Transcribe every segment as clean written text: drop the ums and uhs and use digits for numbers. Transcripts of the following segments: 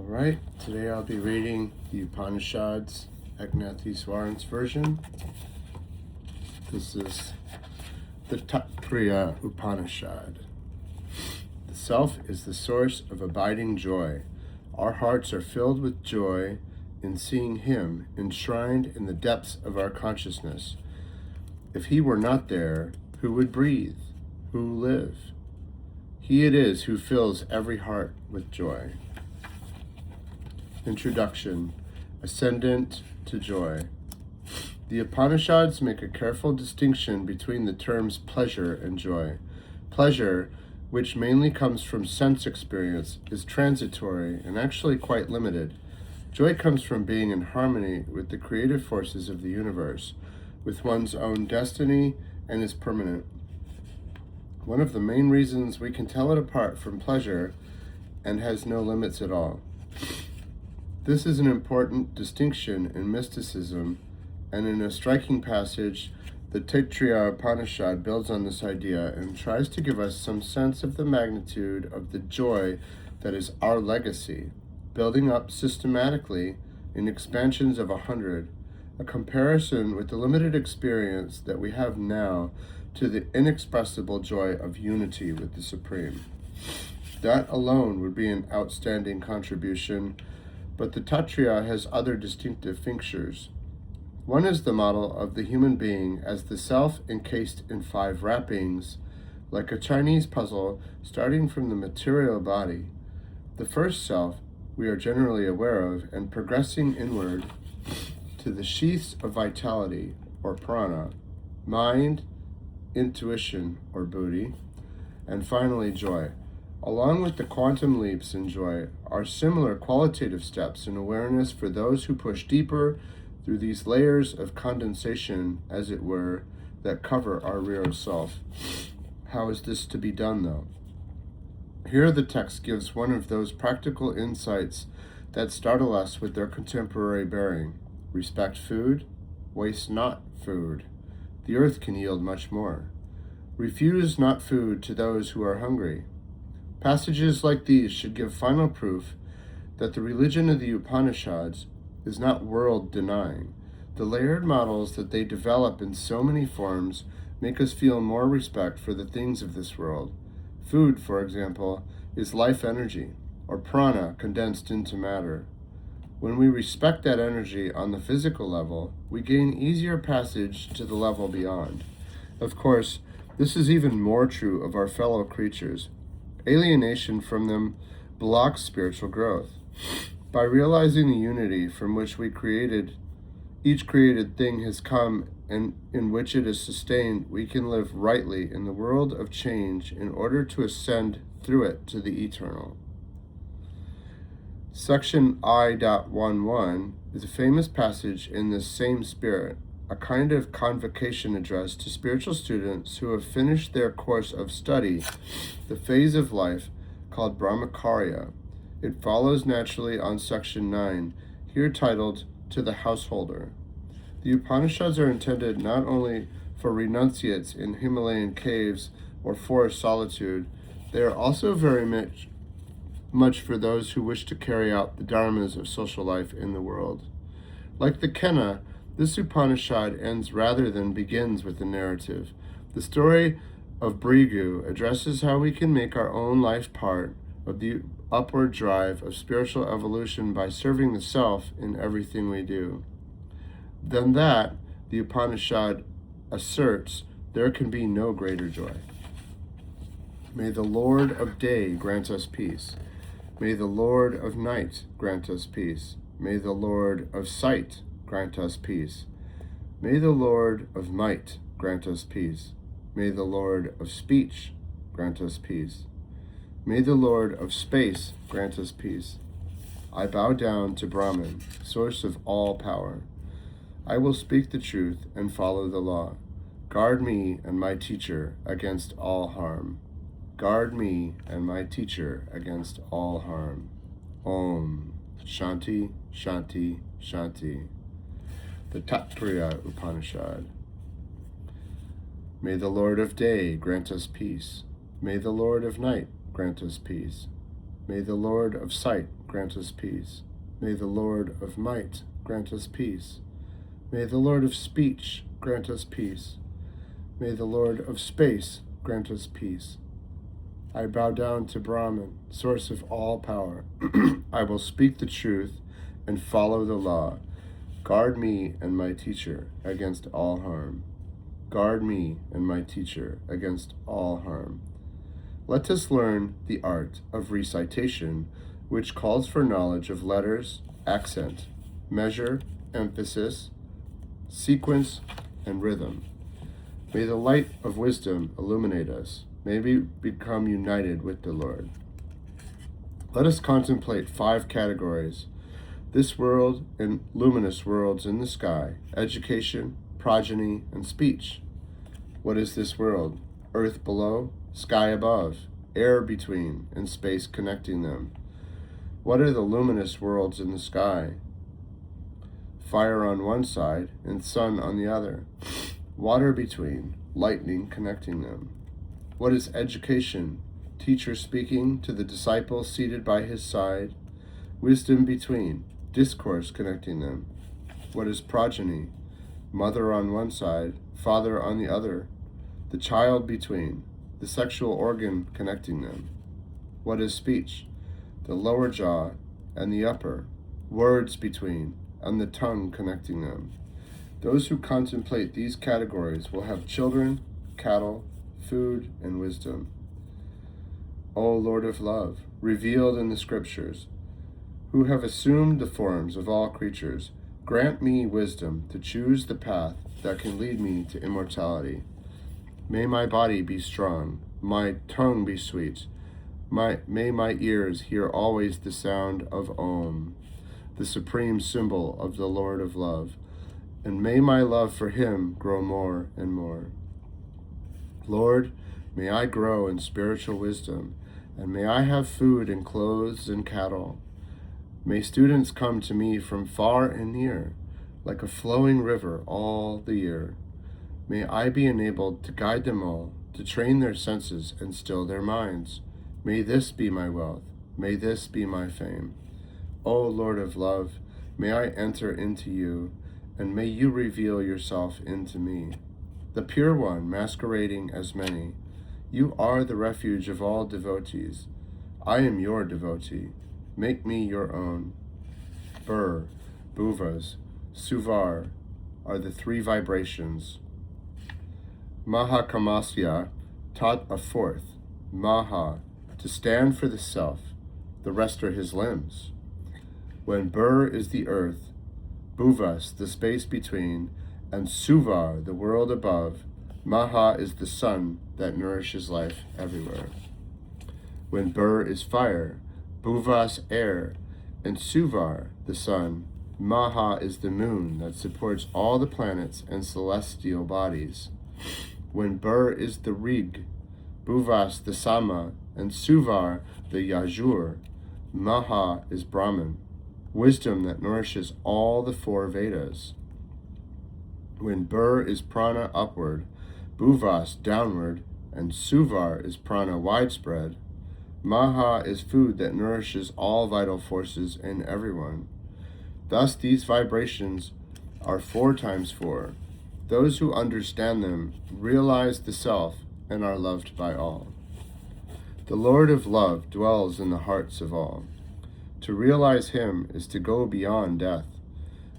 Alright, today I'll be reading the Upanishads, Easwaran's version. This is the Taittiriya Upanishad. The self is the source of abiding joy. Our hearts are filled with joy in seeing Him enshrined in the depths of our consciousness. If He were not there, who would breathe? Who live? He it is who fills every heart with joy. Introduction. Ascendant to joy. The Upanishads make a careful distinction between the terms pleasure and joy. Pleasure, which mainly comes from sense experience, is transitory and actually quite limited. Joy comes from being in harmony with the creative forces of the universe, with one's own destiny, and is permanent. One of the main reasons we can tell it apart from pleasure and has no limits at all. This is an important distinction in mysticism, and in a striking passage, the Taittiriya Upanishad builds on this idea and tries to give us some sense of the magnitude of the joy that is our legacy, building up systematically in expansions of 100, a comparison with the limited experience that we have now to the inexpressible joy of unity with the Supreme. That alone would be an outstanding contribution, but the Taittiriya has other distinctive features. One is the model of the human being as the self encased in 5 wrappings, like a Chinese puzzle starting from the material body. The first self we are generally aware of and progressing inward to the sheaths of vitality, or prana, mind, intuition, or buddhi, and finally joy. Along with the quantum leaps in joy are similar qualitative steps in awareness for those who push deeper through these layers of condensation, as it were, that cover our real self. How is this to be done, though? Here the text gives one of those practical insights that startle us with their contemporary bearing. Respect food, waste not food. The earth can yield much more. Refuse not food to those who are hungry. Passages like these should give final proof that the religion of the Upanishads is not world-denying. The layered models that they develop in so many forms make us feel more respect for the things of this world. Food, for example, is life energy, or prana condensed into matter. When we respect that energy on the physical level, we gain easier passage to the level beyond. Of course, this is even more true of our fellow creatures. Alienation from them blocks spiritual growth. By realizing the unity from which each created thing has come and in which it is sustained, we can live rightly in the world of change in order to ascend through it to the eternal. Section I.11 is a famous passage in this same spirit, a kind of convocation address to spiritual students who have finished their course of study, the phase of life called Brahmacharya. It follows naturally on Section 9, here titled, To the Householder. The Upanishads are intended not only for renunciates in Himalayan caves or forest solitude, they are also very much for those who wish to carry out the dharmas of social life in the world. Like the Kena, this Upanishad ends rather than begins with a narrative. The story of Brigu addresses how we can make our own life part of the upward drive of spiritual evolution by serving the self in everything we do. Than that, the Upanishad asserts there can be no greater joy. May the Lord of Day grant us peace. May the Lord of Night grant us peace. May the Lord of Sight grant us peace. May the Lord of Might grant us peace. May the Lord of Speech grant us peace. May the Lord of Space grant us peace. I bow down to Brahman, source of all power. I will speak the truth and follow the law. Guard me and my teacher against all harm. Guard me and my teacher against all harm. Om. Shanti, Shanti, Shanti. The Taittiriya Upanishad. May the Lord of Day grant us peace. May the Lord of Night grant us peace. May the Lord of sight grant us peace. May the Lord of might grant us peace. May the Lord of speech grant us peace. May the Lord of space grant us peace. I bow down to Brahman, source of all power. I will speak the truth and follow the law. Guard me and my teacher against all harm. Guard me and my teacher against all harm. Let us learn the art of recitation, which calls for knowledge of letters, accent, measure, emphasis, sequence, and rhythm. May the light of wisdom illuminate us. May we become united with the Lord. Let us contemplate 5 categories: this world and luminous worlds in the sky, education, progeny, and speech. What is this world? Earth below, sky above, air between, and space connecting them. What are the luminous worlds in the sky? Fire on one side and sun on the other. Water between, lightning connecting them. What is education? Teacher speaking to the disciple seated by his side. Wisdom between, discourse connecting them. What is progeny? Mother on one side, father on the other. The child between, the sexual organ connecting them. What is speech? The lower jaw and the upper, words between, and the tongue connecting them. Those who contemplate these categories will have children, cattle, food, and wisdom. O Lord of love, revealed in the scriptures, who have assumed the forms of all creatures, grant me wisdom to choose the path that can lead me to immortality. May my body be strong, my tongue be sweet, may my ears hear always the sound of Om, the supreme symbol of the Lord of love, and may my love for him grow more and more. Lord, may I grow in spiritual wisdom, and may I have food and clothes and cattle. May students come to me from far and near, like a flowing river all the year. May I be enabled to guide them all, to train their senses and still their minds. May this be my wealth, may this be my fame. O Lord of love, may I enter into you, and may you reveal yourself into me. The pure one masquerading as many, you are the refuge of all devotees. I am your devotee. Make me your own. Bur, Bhuvas, Suvar are the 3 vibrations. Mahakamasya taught a 4th, Maha, to stand for the self. The rest are his limbs. When Bur is the earth, Bhuvas, the space between, and Suvar, the world above, Maha is the sun that nourishes life everywhere. When Bur is fire, Bhuvas air, and Suvar the sun, Maha is the moon that supports all the planets and celestial bodies. When Bur is the Rig, Bhuvas the Sama, and Suvar the Yajur, Maha is Brahman, wisdom that nourishes all the 4 Vedas. When Bur is prana upward, Bhuvas downward, and Suvar is prana widespread, Maha is food that nourishes all vital forces in everyone. Thus these vibrations are 4 times 4. Those who understand them realize the self and are loved by all. The Lord of love dwells in the hearts of all. To realize him is to go beyond death.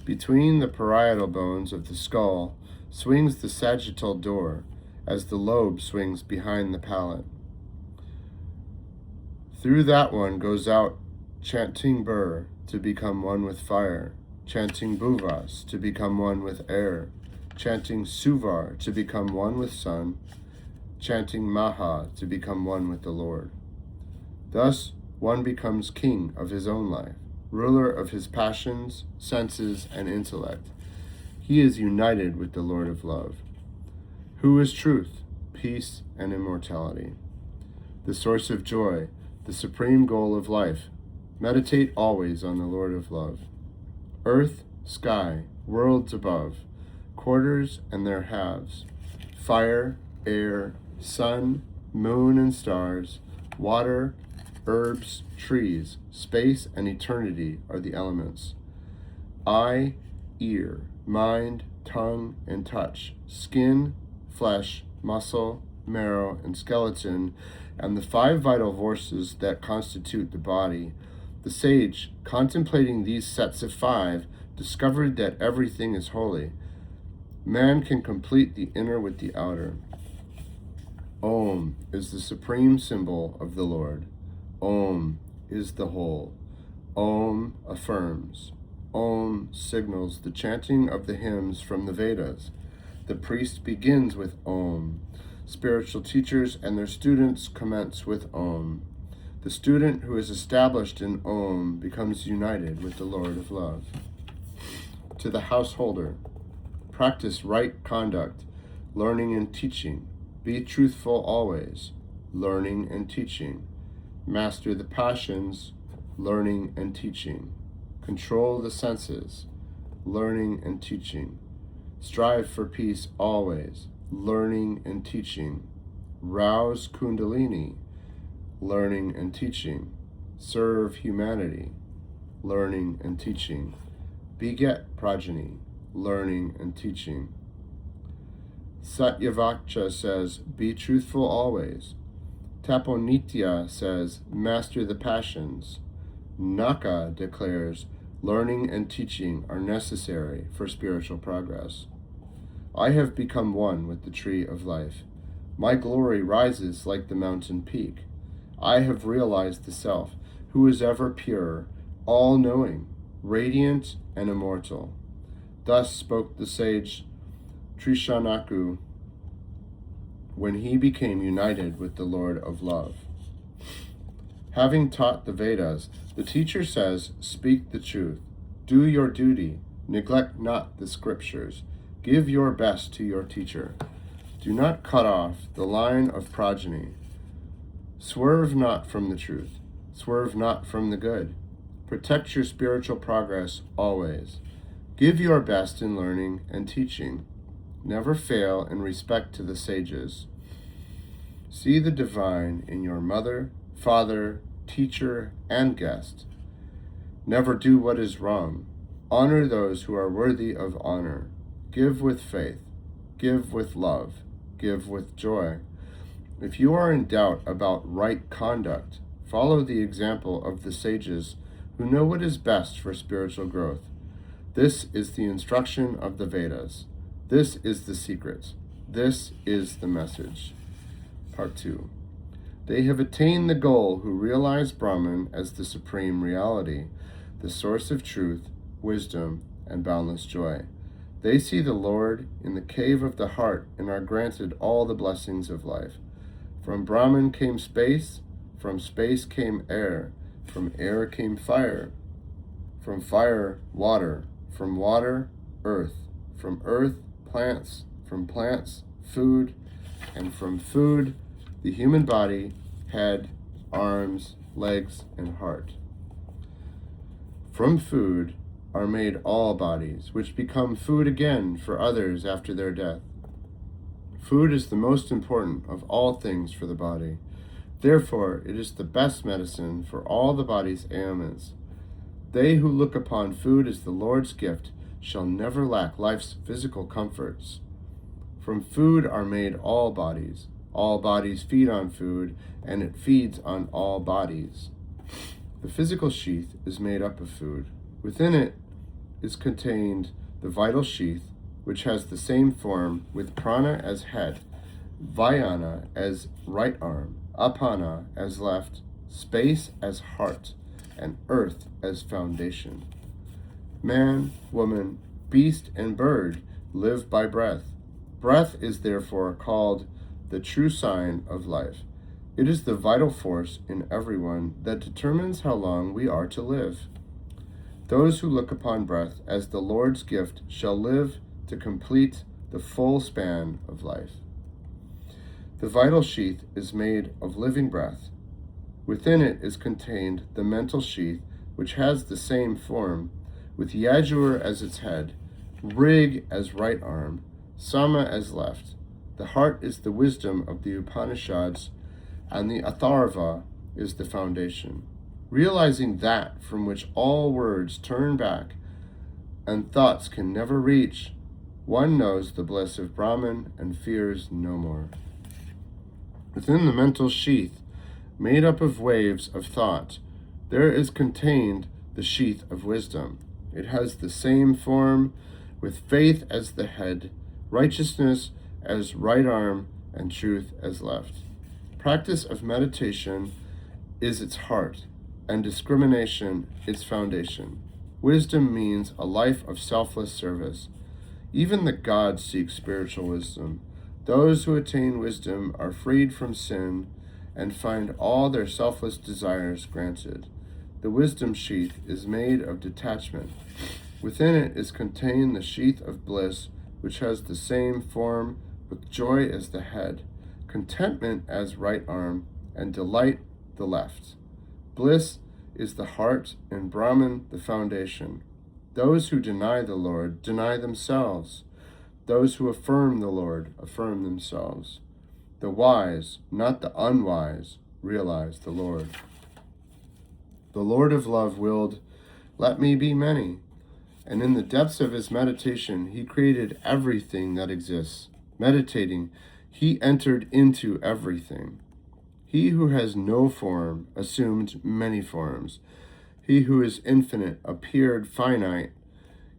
Between the parietal bones of the skull swings the sagittal door, as the lobe swings behind the palate. Through that one goes out chanting Bur to become one with fire, chanting Bhuvas to become one with air, chanting Suvar to become one with sun, chanting Maha to become one with the Lord. Thus one becomes king of his own life, ruler of his passions, senses, and intellect. He is united with the Lord of love, who is truth, peace, and immortality, the source of joy, the supreme goal of life. Meditate always on the Lord of love. Earth, sky, worlds above, quarters and their halves, fire, air, sun, moon and stars, water, herbs, trees, space, and eternity are the elements. Eye, ear, mind, tongue, and touch, skin, flesh, muscle, marrow, and skeleton, and the 5 vital forces that constitute the body. The sage, contemplating these sets of 5, discovered that everything is holy. Man can complete the inner with the outer. Om is the supreme symbol of the Lord. Om is the whole. Om affirms. Om signals the chanting of the hymns from the Vedas. The priest begins with Om. Spiritual teachers and their students commence with Om. The student who is established in Om becomes united with the Lord of Love. To the householder, practice right conduct, learning and teaching. Be truthful always, learning and teaching. Master the passions, learning and teaching. Control the senses, learning and teaching. Strive for peace always, learning and teaching. Rouse Kundalini, learning and teaching. Serve humanity, learning and teaching. Beget progeny, learning and teaching. Satyavakcha says, be truthful always. Taponitya says, master the passions. Naka declares, learning and teaching are necessary for spiritual progress. I have become one with the tree of life. My glory rises like the mountain peak. I have realized the self, who is ever pure, all-knowing, radiant, and immortal. Thus spoke the sage Trishanaku when he became united with the Lord of Love. Having taught the Vedas, the teacher says, speak the truth, do your duty, neglect not the scriptures, give your best to your teacher. Do not cut off the line of progeny. Swerve not from the truth, swerve not from the good. Protect your spiritual progress always. Give your best in learning and teaching. Never fail in respect to the sages. See the divine in your mother, father, teacher, and guest. Never do what is wrong. Honor those who are worthy of honor. Give with faith. Give with love. Give with joy. If you are in doubt about right conduct, follow the example of the sages who know what is best for spiritual growth. This is the instruction of the Vedas. This is the secret. This is the message. Part 2. They have attained the goal who realize Brahman as the supreme reality, the source of truth, wisdom, and boundless joy. They see the Lord in the cave of the heart and are granted all the blessings of life. From Brahman came space, from space came air, from air came fire, from fire, water, from water, earth, from earth, plants, from plants, food, and from food, the human body, head, arms, legs, and heart. From food are made all bodies, which become food again for others after their death. Food is the most important of all things for the body. Therefore, it is the best medicine for all the body's ailments. They who look upon food as the Lord's gift shall never lack life's physical comforts. From food are made all bodies. All bodies feed on food, and it feeds on all bodies. The physical sheath is made up of food. Within it is contained the vital sheath, which has the same form, with prana as head, vyana as right arm, apana as left, space as heart, and earth as foundation. Man, woman, beast, and bird live by breath. Breath is therefore called the true sign of life. It is the vital force in everyone that determines how long we are to live. Those who look upon breath as the Lord's gift shall live to complete the full span of life. The vital sheath is made of living breath. Within it is contained the mental sheath, which has the same form, with Yajur as its head, Rig as right arm, Sama as left. The heart is the wisdom of the Upanishads, and the Atharva is the foundation. Realizing that from which all words turn back and thoughts can never reach, one knows the bliss of Brahman and fears no more. Within the mental sheath, made up of waves of thought, there is contained the sheath of wisdom. It has the same form, with faith as the head, righteousness as right arm, and truth as left. Practice of meditation is its heart, and discrimination its foundation. Wisdom means a life of selfless service. Even the gods seek spiritual wisdom. Those who attain wisdom are freed from sin and find all their selfless desires granted. The wisdom sheath is made of detachment. Within it is contained the sheath of bliss, which has the same form, with joy as the head, contentment as right arm, and delight the left. Bliss is the heart, and Brahman the foundation. Those who deny the Lord deny themselves. Those who affirm the Lord affirm themselves. The wise, not the unwise, realize the Lord. The Lord of love willed, "Let me be many." And in the depths of his meditation, he created everything that exists. Meditating, he entered into everything. He who has no form assumed many forms. He who is infinite appeared finite.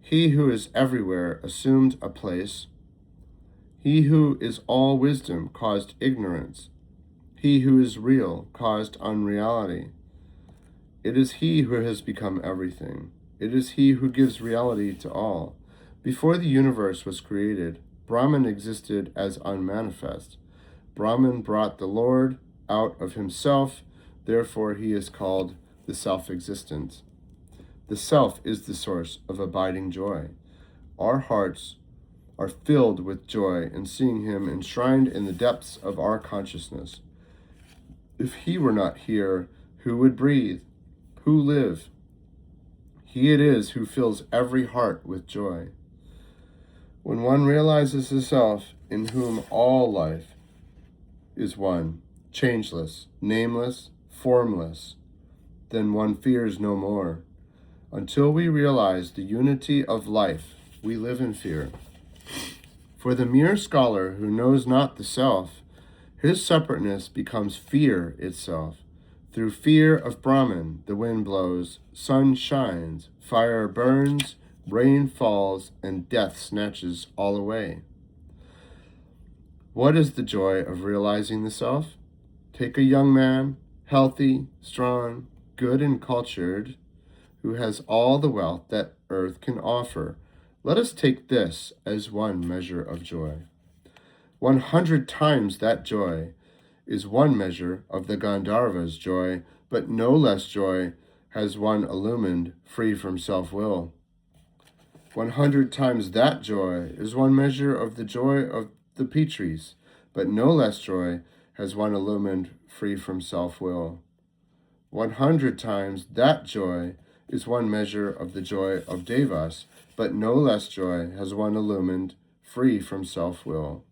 He who is everywhere assumed a place. He who is all wisdom caused ignorance. He who is real caused unreality. It is he who has become everything. It is he who gives reality to all. Before the universe was created, Brahman existed as unmanifest. Brahman brought the Lord out of himself, therefore he is called the self-existent. The self is the source of abiding joy. Our hearts are filled with joy in seeing him enshrined in the depths of our consciousness. If he were not here, who would breathe? Who live? He it is who fills every heart with joy. When one realizes the self in whom all life is one, changeless, nameless, formless, then one fears no more. Until we realize the unity of life, we live in fear. For the mere scholar who knows not the self, his separateness becomes fear itself. Through fear of Brahman, the wind blows, sun shines, fire burns, rain falls, and death snatches all away. What is the joy of realizing the self? Take a young man, healthy, strong, good and cultured, who has all the wealth that earth can offer. Let us take this as one measure of joy. 100 times that joy is one measure of the Gandharva's joy, but no less joy has one illumined, free from self-will. 100 times that joy is one measure of the joy of the Pitris, but no less joy has one illumined, free from self-will. 100 times that joy is one measure of the joy of Devas, but no less joy has one illumined, free from self-will.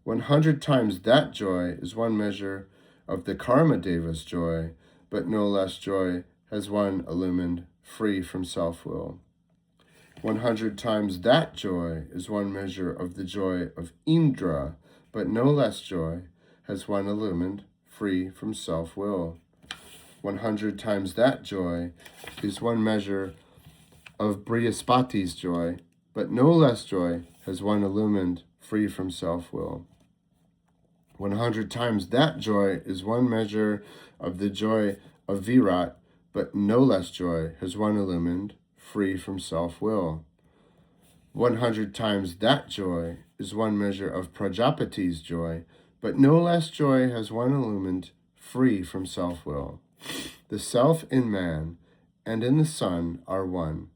100 times that joy is one measure of the Karma Deva's joy, but no less joy has one illumined, free from self-will. 100 times that joy is one measure of the joy of Indra, but no less joy has one illumined, free from self-will. 100 times that joy is one measure of Brihaspati's joy, but no less joy has one illumined, free from self-will. 100 times that joy is one measure of the joy of Virat, but no less joy has one illumined, free from self-will. 100 times that joy is one measure of Prajapati's joy, but no less joy has one illumined, free from self-will. The self in man and in the sun are one.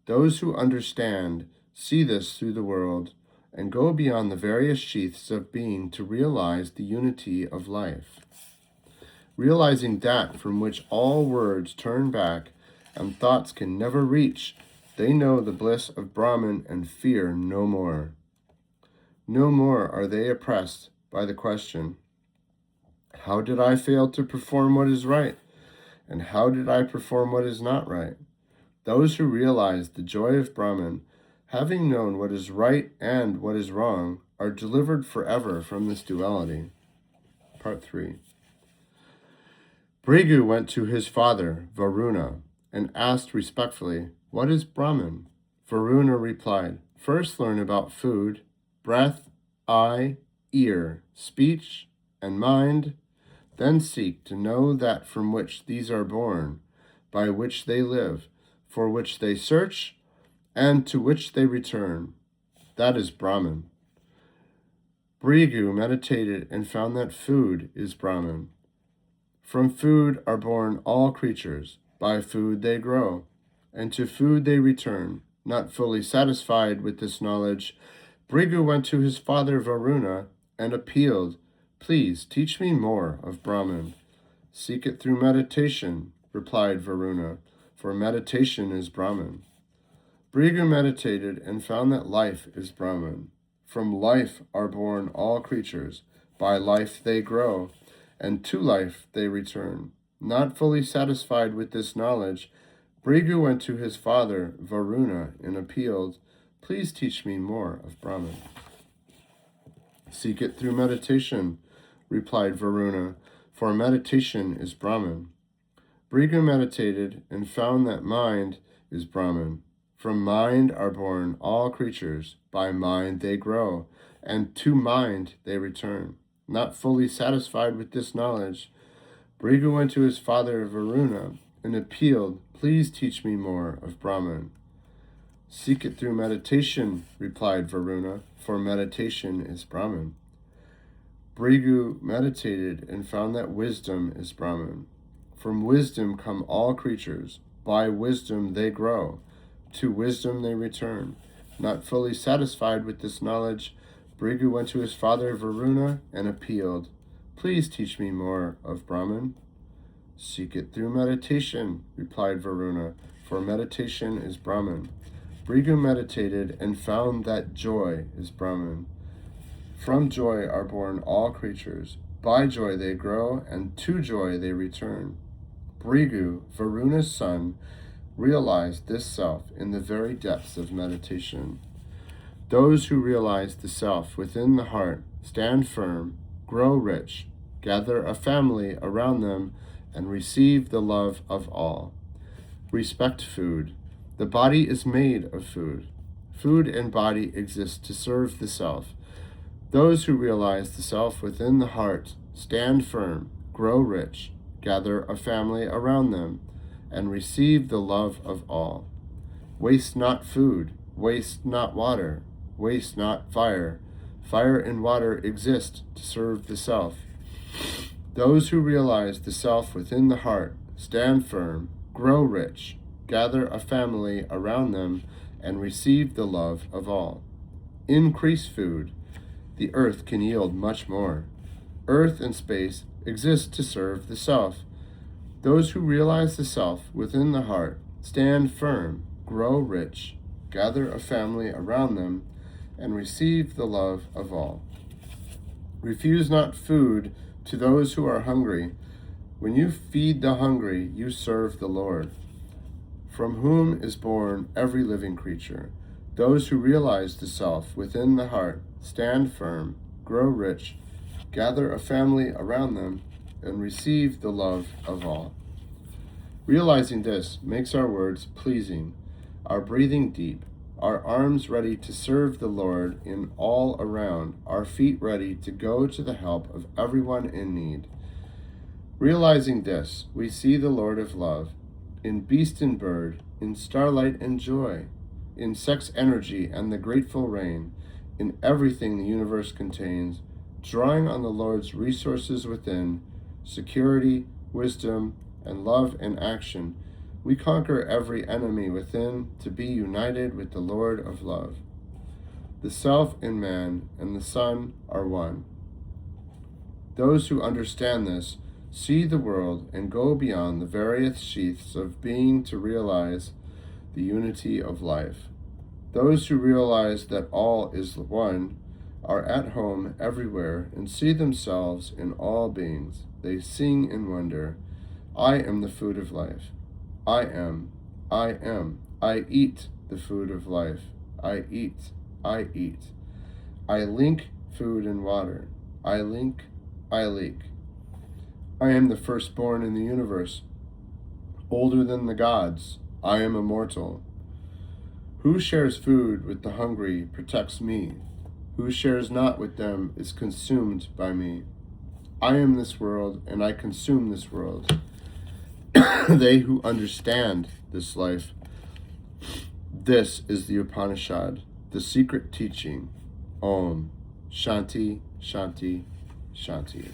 Those who understand see this through the world and go beyond the various sheaths of being to realize the unity of life. Realizing that from which all words turn back and thoughts can never reach, they know the bliss of Brahman and fear no more. No more are they oppressed by the question, How did I fail to perform what is right? And how did I perform what is not right? Those who realize the joy of Brahman, having known what is right and what is wrong, are delivered forever from this duality. Part 3. Bhrigu went to his father, Varuna, and asked respectfully, "What is Brahman?" Varuna replied, "First learn about food, breath, eye, ear, speech, and mind. Then seek to know that from which these are born, by which they live, for which they search, and to which they return. That is Brahman." Bhrigu meditated and found that food is Brahman. From food are born all creatures. By food they grow, and to food they return. Not fully satisfied with this knowledge, Bhrigu went to his father Varuna and appealed, "Please teach me more of Brahman." "Seek it through meditation," replied Varuna, "for meditation is Brahman." Bhrigu meditated and found that life is Brahman. From life are born all creatures. By life they grow, and to life they return. Not fully satisfied with this knowledge, Bhrigu went to his father Varuna and appealed, "Please teach me more of Brahman." "Seek it through meditation," replied Varuna, "for meditation is Brahman." Bhrigu meditated and found that mind is Brahman. From mind are born all creatures. By mind they grow, and to mind they return. Not fully satisfied with this knowledge, Bhrigu went to his father Varuna and appealed, "Please teach me more of Brahman." "Seek it through meditation," replied Varuna, "for meditation is Brahman." Bhrigu meditated and found that wisdom is Brahman. From wisdom come all creatures. By wisdom they grow. To wisdom they return. Not fully satisfied with this knowledge, Bhrigu went to his father Varuna and appealed, "Please teach me more of Brahman." "Seek it through meditation," replied Varuna, "for meditation is Brahman." Bhrigu meditated and found that joy is Brahman. From joy are born all creatures. By joy they grow, and to joy they return. Bhrigu, Varuna's son, realized this self in the very depths of meditation. Those who realize the self within the heart stand firm, grow rich, gather a family around them, and receive the love of all. Respect food. The body is made of food. Food and body exist to serve the self. Those who realize the self within the heart stand firm, grow rich, gather a family around them, and receive the love of all. Waste not food, waste not water, waste not fire. Fire and water exist to serve the self. Those who realize the self within the heart stand firm, grow rich, gather a family around them, and receive the love of all. Increase food. The earth can yield much more. Earth and space exist to serve the self. Those who realize the self within the heart stand firm, grow rich, gather a family around them, and receive the love of all. Refuse not food to those who are hungry. When you feed the hungry, you serve the Lord, from whom is born every living creature. Those who realize the self within the heart stand firm, grow rich, gather a family around them, and receive the love of all. Realizing this makes our words pleasing, our breathing deep, our arms ready to serve the Lord in all around, our feet ready to go to the help of everyone in need. Realizing this, we see the Lord of love in beast and bird, in starlight and joy, in sex energy and the grateful rain, in everything the universe contains, drawing on the Lord's resources within, security, wisdom, and love in action, we conquer every enemy within to be united with the Lord of love. The self in man and the Son are one. Those who understand this see the world and go beyond the various sheaths of being to realize the unity of life. Those who realize that all is one are at home everywhere and see themselves in all beings. They sing in wonder, I am the food of life. I am. I eat the food of life. I eat. I link food and water. I leak. I am the firstborn in the universe, older than the gods. I am immortal. Who shares food with the hungry protects me. Who shares not with them is consumed by me. I am this world, and I consume this world. They who understand this life. This is the Upanishad, the secret teaching. Om. Shanti, Shanti, Shanti.